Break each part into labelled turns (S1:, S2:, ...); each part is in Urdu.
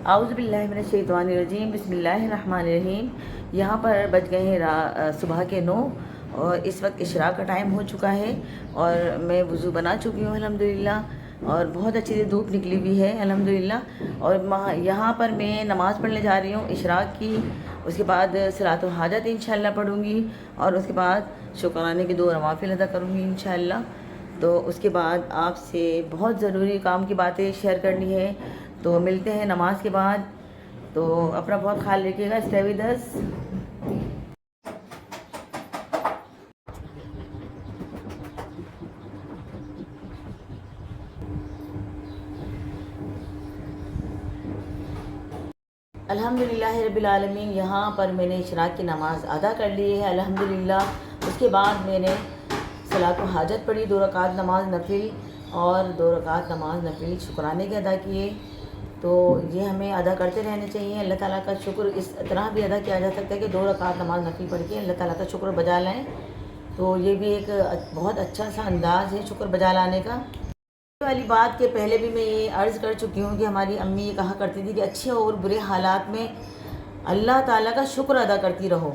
S1: اعوذ باللہ من الشیطان الرجیم، بسم اللہ الرحمن الرحیم۔ یہاں پر بج گئے ہیں صبح کے 9 اور اس وقت اشراق کا ٹائم ہو چکا ہے اور میں وضو بنا چکی ہوں الحمدللہ، اور بہت اچھی سی دھوپ نکلی ہوئی ہے الحمدللہ۔ اور یہاں پر میں نماز پڑھنے جا رہی ہوں اشراق کی، اس کے بعد صلاۃ الحاجت انشاءاللہ پڑھوں گی، اور اس کے بعد شکرانے کے 2 نوافل ادا کروں گی انشاءاللہ۔ تو اس کے بعد آپ سے بہت ضروری کام کی باتیں شیئر کرنی ہے، تو ملتے ہیں نماز کے بعد۔ تو اپنا بہت خیال رکھیے گا، اسٹے ود اس۔ الحمدللہ رب العالمین، یہاں پر میں نے اشراق کی نماز ادا کر لی ہے الحمدللہ۔ اس کے بعد میں نے صلاۃ الحاجت پڑھی، 2 رکعت نماز نفل اور 2 رکعت نماز نفل شکرانے کے ادا کیے۔ تو یہ ہمیں ادا کرتے رہنے چاہیے۔ اللہ تعالیٰ کا شکر اس طرح بھی ادا کیا جا سکتا ہے کہ 2 رکعت نماز نفل پڑھ کے اللہ تعالیٰ کا شکر بجا لائیں، تو یہ بھی ایک بہت اچھا سا انداز ہے شکر بجا لانے کا۔ والی بات کے پہلے بھی میں یہ عرض کر چکی ہوں کہ ہماری امی یہ کہا کرتی تھی کہ اچھے اور برے حالات میں اللہ تعالیٰ کا شکر ادا کرتی رہو،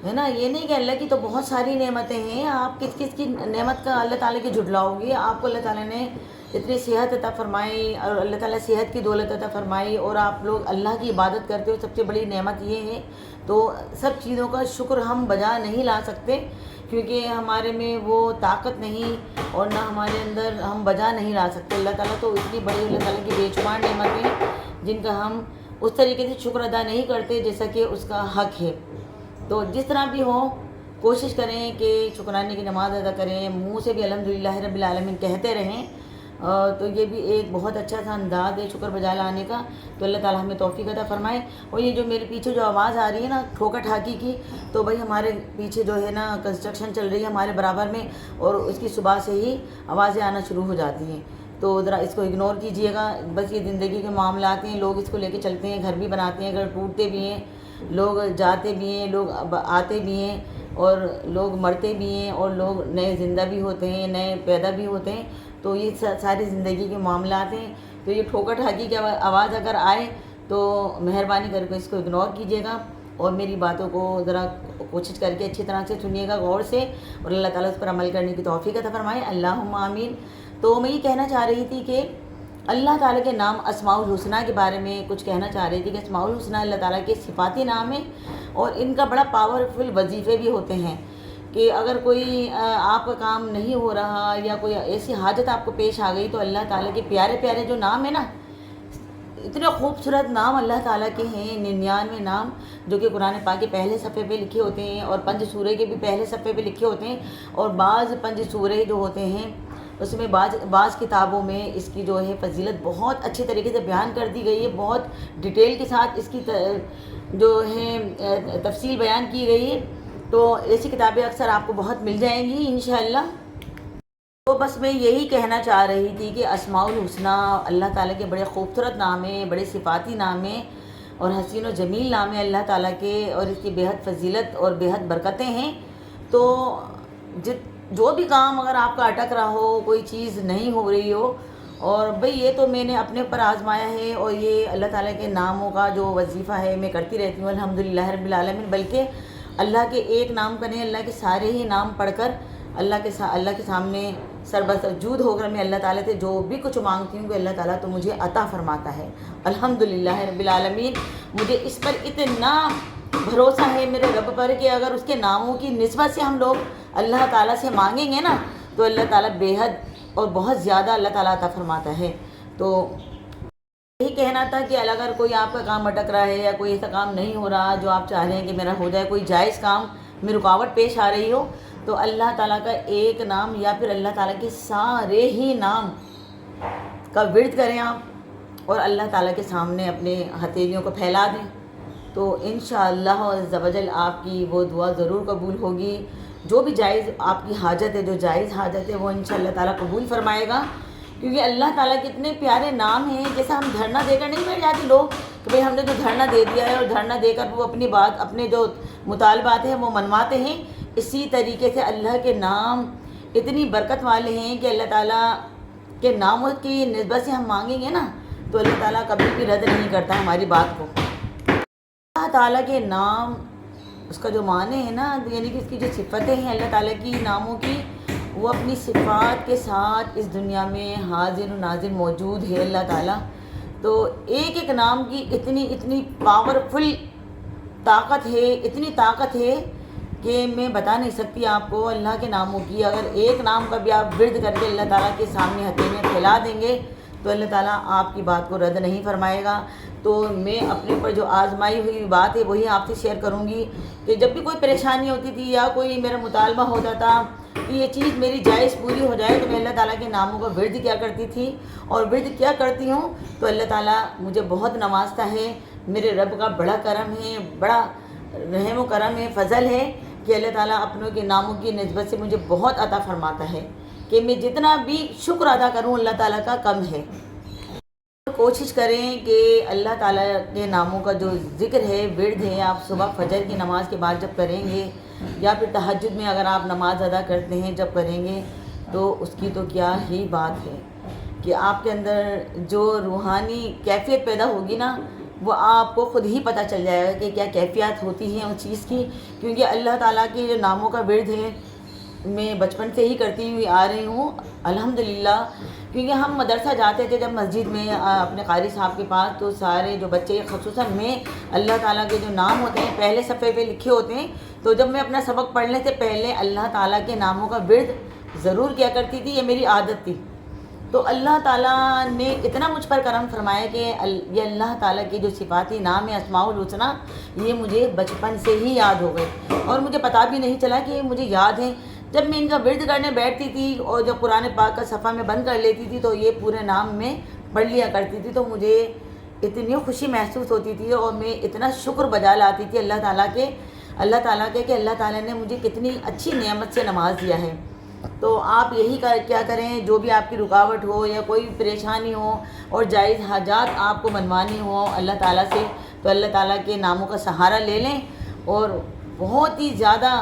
S1: ہے نا۔ یہ نہیں کہ اللہ کی تو بہت ساری نعمتیں ہیں، آپ کس کس کی نعمت کا اللہ تعالیٰ کی جھٹلاؤ گے۔ آپ کو اللہ تعالیٰ نے اتنی صحت عطا فرمائی اور اللہ تعالیٰ صحت کی دولت عطا فرمائی، اور آپ لوگ اللہ کی عبادت کرتے ہو، سب سے بڑی نعمت یہ ہے۔ تو سب چیزوں کا شکر ہم بجا نہیں لا سکتے، کیونکہ ہمارے میں وہ طاقت نہیں اور نہ ہمارے اندر ہم بجا نہیں لا سکتے۔ اللہ تعالیٰ تو اتنی بڑی اللہ تعالیٰ کی بے شمار نعمتیں جن کا ہم اس طریقے سے شکر ادا نہیں کرتے جیسا کہ اس کا حق ہے۔ تو جس طرح بھی ہو کوشش کریں کہ شکرانے کی نماز ادا کریں، منہ سے بھی الحمدللہ رب العالمین کہتے رہیں، تو یہ بھی ایک بہت اچھا سا انداز ہے شکر بجا لانے کا۔ تو اللہ تعالیٰ ہمیں توفیق عطا فرمائے۔ اور یہ جو میرے پیچھے جو آواز آ رہی ہے نا ٹھوکا ٹھاکی کی، تو بھائی ہمارے پیچھے جو ہے نا کنسٹرکشن چل رہی ہے ہمارے برابر میں، اور اس کی صبح سے ہی آوازیں آنا شروع ہو جاتی ہیں، تو ذرا اس کو اگنور کیجیے گا۔ بس یہ زندگی کے معاملات ہیں، لوگ اس کو لے کے چلتے ہیں، گھر بھی بناتے ہیں، گھر ٹوٹتے بھی ہیں، لوگ جاتے بھی ہیں، لوگ آتے بھی ہیں، اور لوگ مرتے بھی ہیں، اور لوگ نئے زندہ بھی ہوتے ہیں، نئے پیدا بھی ہوتے ہیں۔ تو یہ ساری زندگی کے معاملات ہیں۔ تو یہ ٹھوکا ٹھاکی کی آواز اگر آئے تو مہربانی کر کے اس کو اگنور کیجیے گا، اور میری باتوں کو ذرا کوشش کر کے اچھی طرح سے سنیے گا غور سے، اور اللہ تعالیٰ اس پر عمل کرنے کی توفیق عطا فرمائے، اللہم آمین۔ تو میں یہ کہنا چاہ رہی تھی کہ اللہ تعالیٰ کے نام اسماء الحسنہ کے بارے میں کچھ کہنا چاہ رہی تھی کہ اسماء الحسنہ اللہ تعالیٰ کے صفاتی نام ہیں، اور ان کا بڑا پاورفل وظیفے بھی ہوتے ہیں کہ اگر کوئی آپ کا کام نہیں ہو رہا یا کوئی ایسی حاجت آپ کو پیش آ گئی، تو اللہ تعالیٰ کے پیارے پیارے جو نام ہیں نا، اتنے خوبصورت نام اللہ تعالیٰ کے ہیں، 99 نام جو کہ قرآن پاک کے پہلے صفحے پہ لکھے ہوتے ہیں، اور 5 سورے کے بھی پہلے صفحے پہ لکھے ہوتے ہیں، اور بعض 5 سورے جو ہوتے ہیں اس میں بعض کتابوں میں اس کی جو ہے فضیلت بہت اچھے طریقے سے بیان کر دی گئی ہے، بہت ڈیٹیل کے ساتھ اس کی جو ہے تفصیل بیان کی گئی ہے۔ تو ایسی کتابیں اکثر آپ کو بہت مل جائیں گی انشاءاللہ۔ تو بس میں یہی کہنا چاہ رہی تھی کہ اسماء الحسنہ اللہ تعالیٰ کے بڑے خوبصورت نام ہیں، بڑے صفاتی نام ہیں، اور حسین و جمیل نام ہے اللہ تعالیٰ کے، اور اس کی بےحد فضیلت اور بےحد برکتیں ہیں۔ تو جو بھی کام اگر آپ کا اٹک رہا ہو، کوئی چیز نہیں ہو رہی ہو، اور بھئی یہ تو میں نے اپنے اوپر آزمایا ہے، اور یہ اللہ تعالیٰ کے ناموں کا جو وظیفہ ہے میں کرتی رہتی ہوں الحمدللہ رب العالمین، بلکہ اللہ کے ایک نام کا نہیں، اللہ کے سارے ہی نام پڑھ کر اللہ کے سامنے سربسجود ہو کر میں اللہ تعالیٰ سے جو بھی کچھ مانگتی ہوں کہ اللہ تعالیٰ تو مجھے عطا فرماتا ہے الحمدللہ رب العالمین۔ مجھے اس پر اتنا بھروسہ ہے میرے رب پر کہ اگر اس کے ناموں کی نسبت سے ہم لوگ اللہ تعالیٰ سے مانگیں گے نا، تو اللہ تعالیٰ بےحد اور بہت زیادہ اللہ تعالیٰ عطا فرماتا ہے۔ تو یہی کہنا تھا کہ اگر کوئی آپ کا کام اٹک رہا ہے، یا کوئی ایسا کام نہیں ہو رہا جو آپ چاہ رہے ہیں کہ میرا ہو جائے، کوئی جائز کام میں رکاوٹ پیش آ رہی ہو، تو اللہ تعالیٰ کا ایک نام یا پھر اللہ تعالیٰ کے سارے ہی نام کا ورد کریں آپ، اور اللہ تعالیٰ کے سامنے اپنے ہتھیلیوں کو پھیلا دیں، تو انشاءاللہ عز و جل آپ کی وہ دعا ضرور قبول ہوگی۔ جو بھی جائز آپ کی حاجت ہے، جو جائز حاجت ہے، وہ انشاءاللہ تعالیٰ قبول فرمائے گا، کیونکہ اللہ تعالیٰ کے اتنے پیارے نام ہیں۔ جیسا ہم دھرنا دے کر نہیں بیٹھ جاتے لوگ کہ بھئی ہم نے جو دھرنا دے دیا ہے، اور دھرنا دے کر وہ اپنی بات، اپنے جو مطالبات ہیں وہ منواتے ہیں، اسی طریقے سے اللہ کے نام اتنی برکت والے ہیں کہ اللہ تعالیٰ کے ناموں کی نسبت سے ہم مانگیں گے نا، تو اللہ تعالیٰ کبھی بھی رد نہیں کرتا ہماری بات کو۔ اللہ تعالیٰ کے نام، اس کا جو معنی ہے نا، یعنی کہ اس کی جو صفتیں ہیں اللہ تعالیٰ کی ناموں کی، وہ اپنی صفات کے ساتھ اس دنیا میں حاضر و ناظر موجود ہے اللہ تعالیٰ۔ تو ایک ایک نام کی اتنی پاورفل طاقت ہے، اتنی طاقت ہے کہ میں بتا نہیں سکتی آپ کو اللہ کے ناموں کی۔ اگر ایک نام کا بھی آپ ورد کر کے اللہ تعالیٰ کے سامنے ہتھیلیاں پھیلا دیں گے تو اللہ تعالیٰ آپ کی بات کو رد نہیں فرمائے گا۔ تو میں اپنے اوپر جو آزمائی ہوئی بات ہے وہی آپ سے شیئر کروں گی کہ جب بھی کوئی پریشانی ہوتی تھی یا کوئی میرا مطالبہ ہوتا تھا کہ یہ چیز میری جائز پوری ہو جائے تو میں اللہ تعالیٰ کے ناموں کا ورد کیا کرتی تھی، اور ورد کیا کرتی ہوں تو اللہ تعالیٰ مجھے بہت نوازتا ہے۔ میرے رب کا بڑا کرم ہے، بڑا رحم و کرم ہے، فضل ہے کہ اللہ تعالیٰ اپنوں کے ناموں کی نسبت سے مجھے بہت عطا فرماتا ہے کہ میں جتنا بھی شکر ادا کروں اللہ تعالیٰ کا کم ہے۔ کوشش کریں کہ اللہ تعالیٰ کے ناموں کا جو ذکر ہے، ورد ہے، آپ صبح فجر کی نماز کے بعد جب کریں گے یا پھر تہجد میں اگر آپ نماز ادا کرتے ہیں جب کریں گے تو اس کی تو کیا ہی بات ہے کہ آپ کے اندر جو روحانی کیفیت پیدا ہوگی نا، وہ آپ کو خود ہی پتہ چل جائے گا کہ کیا کیفیت ہوتی ہے اس چیز کی۔ کیونکہ اللہ تعالیٰ کے جو ناموں کا ورد ہے میں بچپن سے ہی کرتی ہوئی آ رہی ہوں الحمدللہ۔ کیونکہ ہم مدرسہ جاتے تھے جب مسجد میں اپنے قاری صاحب کے پاس، تو سارے جو بچے خصوصاً میں اللہ تعالیٰ کے جو نام ہوتے ہیں پہلے صفحے پہ لکھے ہوتے ہیں، تو جب میں اپنا سبق پڑھنے سے پہلے اللہ تعالیٰ کے ناموں کا ورد ضرور کیا کرتی تھی، یہ میری عادت تھی۔ تو اللہ تعالیٰ نے اتنا مجھ پر کرم فرمایا کہ یہ اللہ تعالیٰ کے جو صفاتی نام ہے اسماء الحسنی، یہ مجھے بچپن سے ہی یاد ہو گئے اور مجھے پتہ بھی نہیں چلا کہ مجھے یاد ہیں۔ جب میں ان کا ورد کرنے بیٹھتی تھی اور جب قرآن پاک کا صفحہ میں بند کر لیتی تھی تو یہ پورے نام میں پڑھ لیا کرتی تھی، تو مجھے اتنی خوشی محسوس ہوتی تھی اور میں اتنا شکر بجا لاتی تھی اللہ تعالیٰ کے کہ اللہ تعالیٰ نے مجھے کتنی اچھی نعمت سے نواز دیا ہے۔ تو آپ یہی کیا کریں، جو بھی آپ کی رکاوٹ ہو یا کوئی پریشانی ہو اور جائز حاجات آپ کو منوانی ہو اللہ تعالیٰ سے، تو اللہ تعالیٰ کے ناموں کا سہارا لے لیں اور بہت ہی زیادہ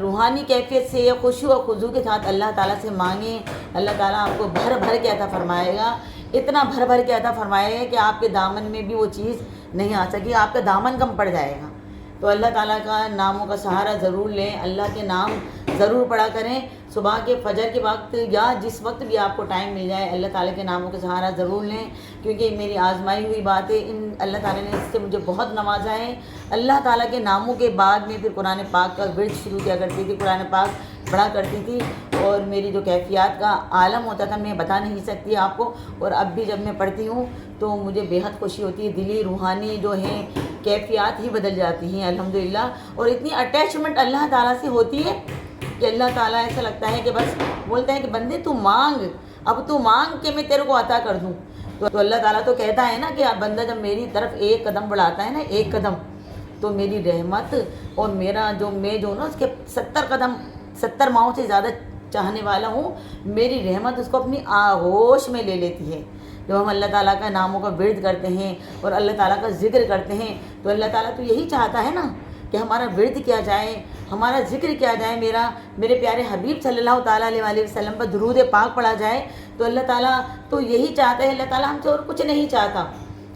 S1: روحانی کیفیت سے خشوع و خضوع کے ساتھ اللہ تعالیٰ سے مانگیں۔ اللہ تعالیٰ آپ کو بھر بھر کے عطا فرمائے گا، اتنا بھر بھر کے عطا فرمائے گا کہ آپ کے دامن میں بھی وہ چیز نہیں آ سکی، آپ کا دامن کم پڑ جائے گا۔ تو اللہ تعالیٰ کا ناموں کا سہارا ضرور لیں، اللہ کے نام ضرور پڑھا کریں صبح کے فجر کے وقت یا جس وقت بھی آپ کو ٹائم مل جائے، اللہ تعالیٰ کے ناموں کا سہارا ضرور لیں، کیونکہ میری آزمائی ہوئی بات ہے، اللہ تعالیٰ نے اس سے مجھے بہت نوازا ہے۔ اللہ تعالیٰ کے ناموں کے بعد میں پھر قرآن پاک کا ورد شروع کیا کرتی تھی، قرآن پاک پڑھا کرتی تھی، اور میری جو کیفیات کا عالم ہوتا تھا میں بتا نہیں سکتی آپ کو، اور اب بھی جب میں پڑھتی ہوں تو مجھے بےحد خوشی ہوتی ہے، دلی روحانی جو ہیں کیفیات ہی بدل جاتی ہیں الحمدللہ، اور اتنی اٹیچمنٹ اللہ تعالیٰ سے ہوتی ہے کہ اللہ تعالیٰ ایسا لگتا ہے کہ بس بولتا ہے کہ بندے تو مانگ، اب تو مانگ کہ میں تیرے کو عطا کر دوں۔ تو اللہ تعالیٰ تو کہتا ہے نا کہ بندہ جب میری طرف ایک قدم بڑھاتا ہے نا، ایک قدم، تو میری رحمت اور میرا جو نا اس کے 70 ماؤں سے زیادہ چاہنے والا ہوں، میری رحمت اس کو اپنی آغوش میں لے لیتی ہے۔ جب ہم اللہ تعالیٰ کا ناموں کا ورد کرتے ہیں اور اللہ تعالیٰ کا ذکر کرتے ہیں تو اللہ تعالیٰ تو یہی چاہتا ہے نا کہ ہمارا ورد کیا جائے، ہمارا ذکر کیا جائے، میرے پیارے حبیب صلی اللہ تعالیٰ علیہ وسلم پر درود پاک پڑھا جائے، تو اللہ تعالیٰ تو یہی چاہتا ہے۔ اللہ تعالیٰ ہم سے اور کچھ نہیں چاہتا،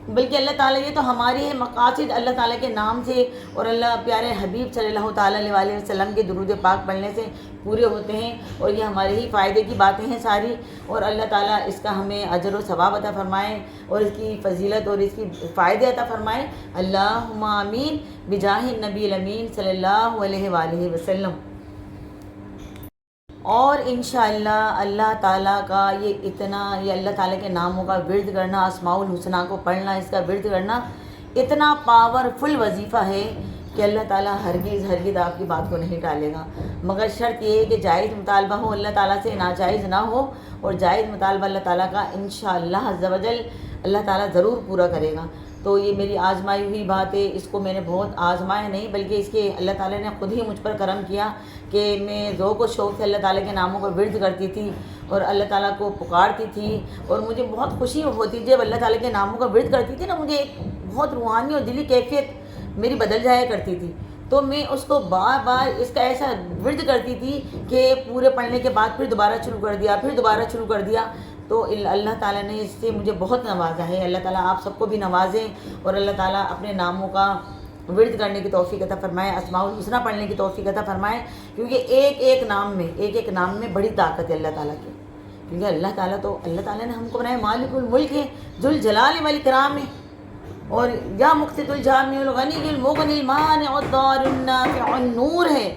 S1: بلکہ اللہ تعالیٰ یہ تو ہماری مقاصد اللہ تعالیٰ کے نام سے اور اللہ پیارے حبیب صلی اللہ تعالیٰ علیہ وسلم کے درود پاک پڑھنے سے پورے ہوتے ہیں، اور یہ ہمارے ہی فائدے کی باتیں ہیں ساری، اور اللہ تعالیٰ اس کا ہمیں اجر و ثواب عطا فرمائے اور اس کی فضیلت اور اس کی فائدے عطا فرمائے۔ اللہم آمین بجاہ النبی الامین صلی اللہ علیہ وآلہ وسلم۔ اور انشاءاللہ اللہ تعالیٰ کا یہ اللہ تعالیٰ کے ناموں کا ورد کرنا، اسماء الحسنی کو پڑھنا، اس کا ورد کرنا اتنا پاورفل وظیفہ ہے کہ اللہ تعالیٰ ہرگز آپ کی بات کو نہیں ٹالے گا، مگر شرط یہ ہے کہ جائز مطالبہ ہو اللہ تعالیٰ سے، ناجائز نہ ہو، اور جائز مطالبہ اللہ تعالیٰ کا انشاءاللہ عز و جل اللہ تعالیٰ ضرور پورا کرے گا۔ تو یہ میری آزمائی ہوئی بات ہے، اس کو میں نے بہت آزمایا نہیں، بلکہ اس کے اللہ تعالیٰ نے خود ہی مجھ پر کرم کیا کہ میں ذوق و شوق سے اللہ تعالیٰ کے ناموں کو ورد کرتی تھی اور اللہ تعالیٰ کو پکارتی تھی، اور مجھے بہت خوشی ہوتی تھی جب اللہ تعالیٰ کے ناموں کا ورد کرتی تھی نا، مجھے ایک بہت روحانی اور دلی کیفیت میری بدل جایا کرتی تھی، تو میں اس کو بار بار اس کا ایسا ورد کرتی تھی کہ پورے پڑھنے کے بعد پھر دوبارہ شروع کر دیا، تو اللہ تعالیٰ نے اس سے مجھے بہت نوازا ہے. اللہ تعالیٰ آپ سب کو بھی نوازے اور اللہ تعالیٰ اپنے ناموں کا ورد کرنے کی توفیق عطا فرمائے, اسماء الحسنی پڑھنے کی توفیق عطا فرمائے, کیونکہ ایک ایک نام میں بڑی طاقت ہے اللہ تعالیٰ کی. کیونکہ اللہ تعالیٰ نے ہم کو بنایا مالک الملک ہے, ذوالجلال والاکرام ہے, اور یا مقسط الجامع الغنی المغنی المانع الضار النافع النور ہے,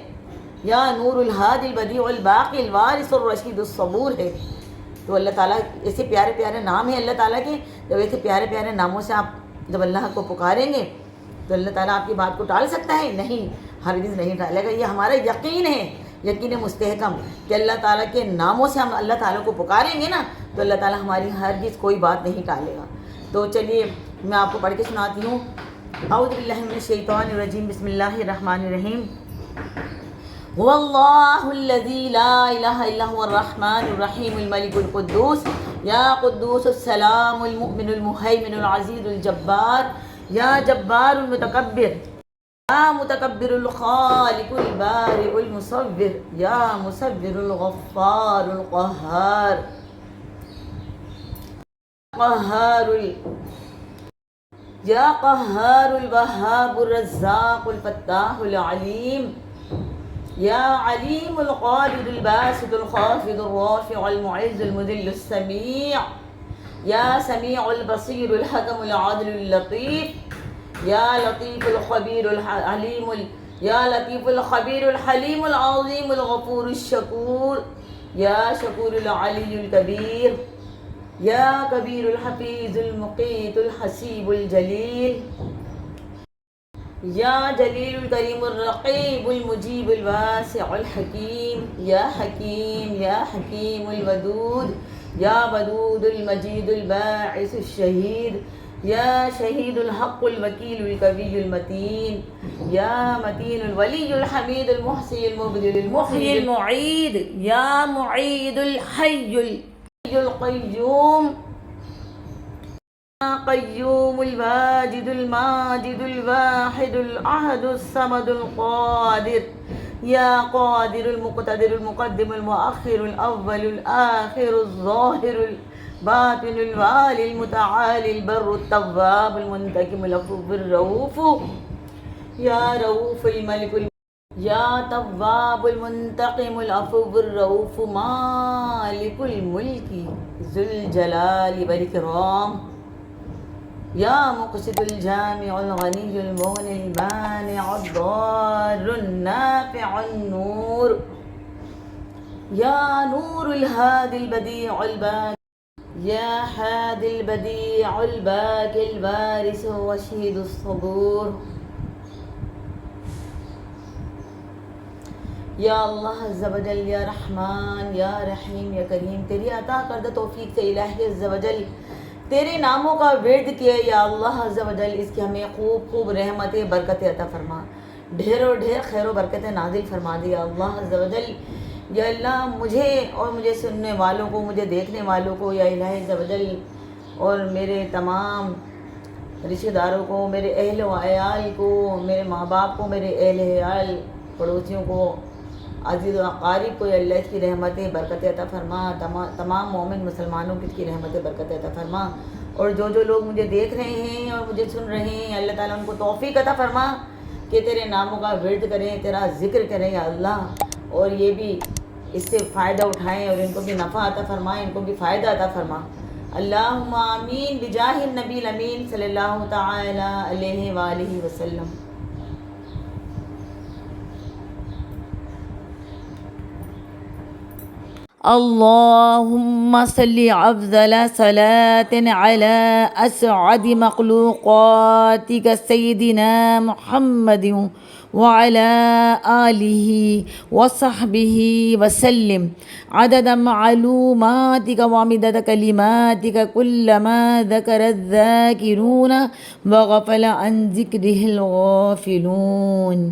S1: یا نور الہادی البدیع الباقی الوارث الرشید الصبور ہے. تو اللہ تعالیٰ ایسے پیارے پیارے نام ہیں اللہ تعالیٰ کے. جب ایسے پیارے پیارے ناموں سے آپ جب اللہ کو پکاریں گے تو اللہ تعالیٰ آپ کی بات کو ٹال سکتا ہے؟ نہیں, ہرگز نہیں ٹالے گا. یہ ہمارا یقین ہے, یقین مستحکم, کہ اللہ تعالیٰ کے ناموں سے ہم اللہ تعالیٰ کو پکاریں گے نا تو اللہ تعالیٰ ہماری ہرگز کوئی بات نہیں ٹالے گا. تو چلیے میں آپ کو پڑھ کے سناتی ہوں. اعوذ باللہ من الشیطان الرجیم, بسم اللہ الرحمن الرحیم. هو الله الذي لا إله إلا هو الرحمن الرحيم الملك القدوس يا قدوس السلام المؤمن المهيمن العزيز الجبار يا جبار المتكبر يا متكبر الخالق البارئ المصور يا مصور الغفار القهار يا قهار الوهاب الرزاق الفتاح العليم يا عليم القادر الباسط الخافض الرافع المعز المذل السميع يا سميع البصير الحكم العادل اللطيف يا لطيف الخبير الحليم يا لطيف الخبير الحليم العظيم الغفور الشكور يا شكور العلي الكبير يا كبير الحفيظ المقيت الحسيب الجليل یا جلیل الکریم الرقیب المجیب الواسع الحکیم یا حکیم الودود یا ودود المجید الباعث الشہید یا شہید الحق الوکیل القوی المتین یا متین الولی الحمید المحصی المبدل المحیی المعید یا معید الحی القیوم قیوم الواجد الماجد الواحد الأحد الصمد القادر یا قادر المقتدر المقدم المؤخر الأول الآخر الظاهر الباطن الوالي المتعالي البر التواب المنتقم العفو الرؤوف یا رؤوف الملك یا تواب المنتقم العفو الرؤوف مالک الملک ذو الجلال والإکرام یا مقسط الجامع الغنی المغنی المانع الضار النافع النور یا نور الہادی البدیع الباقی یا ہادی البدیع الباقی الوارث الرشید الصبور. یا اللہ عز و جل, یا رحمان, یا رحیم, یا کریم, تیری عطا کردہ توفیق سے الہی عز و جل تیرے ناموں کا ورد کیا یا اللہ عز و جل, اس کی ہمیں خوب رحمتیں برکتیں عطا فرما, ڈھیر خیر و برکتیں نازل فرما دی یا اللہ عز و جل. یا اللہ مجھے اور مجھے سننے والوں کو, مجھے دیکھنے والوں کو یا الہی عز و جل, اور میرے تمام رشتہ داروں کو, میرے اہل و عیال کو, میرے ماں باپ کو, میرے اہل عیال پڑوسیوں کو, عزیز و اقارب کو یا اللہ اس کی رحمتیں برکتیں عطا فرما. تمام مومن مسلمانوں کی اس کی رحمتیں برکتیں عطا فرما. اور جو لوگ مجھے دیکھ رہے ہیں اور مجھے سن رہے ہیں اللہ تعالیٰ ان کو توفیق عطا فرما کہ تیرے ناموں کا ورد کریں, تیرا ذکر کریں یا اللہ, اور یہ بھی اس سے فائدہ اٹھائیں اور ان کو بھی نفع عطا فرمائیں, ان کو بھی فائدہ عطا فرما. اللہم آمین بجاہ النبی الامین صلی اللہ تعالی علیہ وآلہ وسلم. اللهم صل أفضل صلاة على أسعد مخلوقاتك سيدنا محمد وعلى آله وصحبه وسلم عدد معلوماتك ومدد كلماتك كلما ذكر الذاكرون وغفل عن ذكره الغافلون.